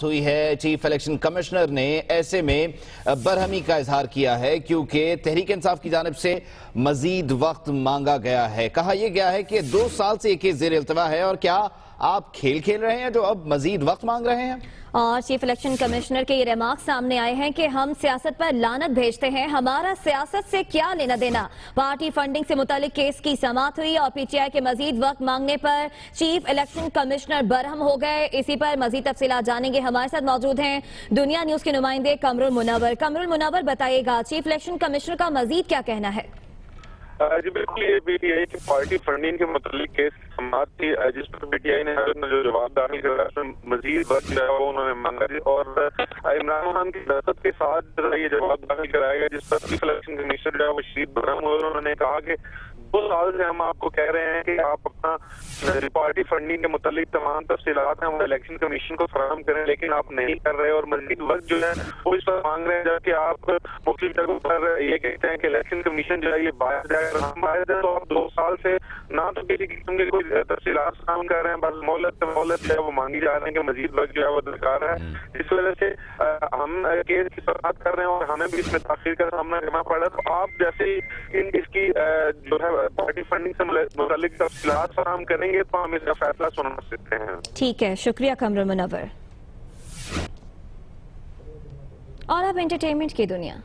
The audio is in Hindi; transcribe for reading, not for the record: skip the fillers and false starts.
हुई है। चीफ इलेक्शन कमिश्नर ने ऐसे में बरहमी का इजहार किया है क्योंकि तहरीक इंसाफ की जानिब से मजीद वक्त मांगा गया है। कहा यह गया है कि 2 साल से एक जेर इल्तवा है और क्या आप खेल खेल रहे हैं जो अब मजीद वक्त मांग रहे हैं। और चीफ इलेक्शन कमिश्नर के ये रिमार्क सामने आए हैं कि हम सियासत पर लानत भेजते हैं, हमारा सियासत से क्या लेना देना। पार्टी फंडिंग से मुतालिक केस की समाअत हुई और पीटीआई के मजीद वक्त मांगने पर चीफ इलेक्शन कमिश्नर बरहम हो गए। इसी पर मजीद तफसीलात जानेंगे। हमारे साथ मौजूद हैं दुनिया न्यूज के नुमाइंदे कमरुल मुनव्वर। कमरुल मुनव्वर, बताइएगा चीफ इलेक्शन कमिश्नर का मजीद क्या कहना है। जी बिल्कुल, ये पीटीआई की पार्टी फंडिंग के मुतालिक केस समाअत थी जिस पर पीटीआई ने जो जवाब दाखिल करा उसमें मजीद वक्त जो है वो उन्होंने मांगा और इमरान खान की दस्तखत के साथ ये जवाब दाखिल कराया गया जिस पर चीफ इलेक्शन कमिश्नर जो है वो शरीफ बरहम हुए। उन्होंने कहा कि 2 साल से हम आपको कह रहे हैं कि आप अपना पार्टी फंडिंग के मुतालिक तमाम तफसीलात हैं वो इलेक्शन कमीशन को फराहम करें, लेकिन आप नहीं कर रहे और मजीद वक्त जो है वो इस पर मांग रहे हैं। जबकि आप मुख्तलिफ जगहों पर ये कहते हैं कि इलेक्शन कमीशन जो है ये बायस है। अगर हम बायस है तो आप 2 साल से ना तो किसी किस्म के कोई तफसीलात फराहम कर रहे हैं, बस मोहलत जो है वो मांगी जा रहे हैं कि मजीद वक्त जो है वो दरकार है। इस वजह से हम केस की समाअत कर रहे हैं और हमें भी इसमें ताखीर का सामना करना पड़ा। तो आप जैसे इसकी जो है पार्टी फंडिंग से मुतालिक तफसीलात फराहम करेंगे तो हम इसका फैसला सुना सकते हैं। ठीक है, शुक्रिया कमरुल मुनव्वर। और अब एंटरटेनमेंट की दुनिया।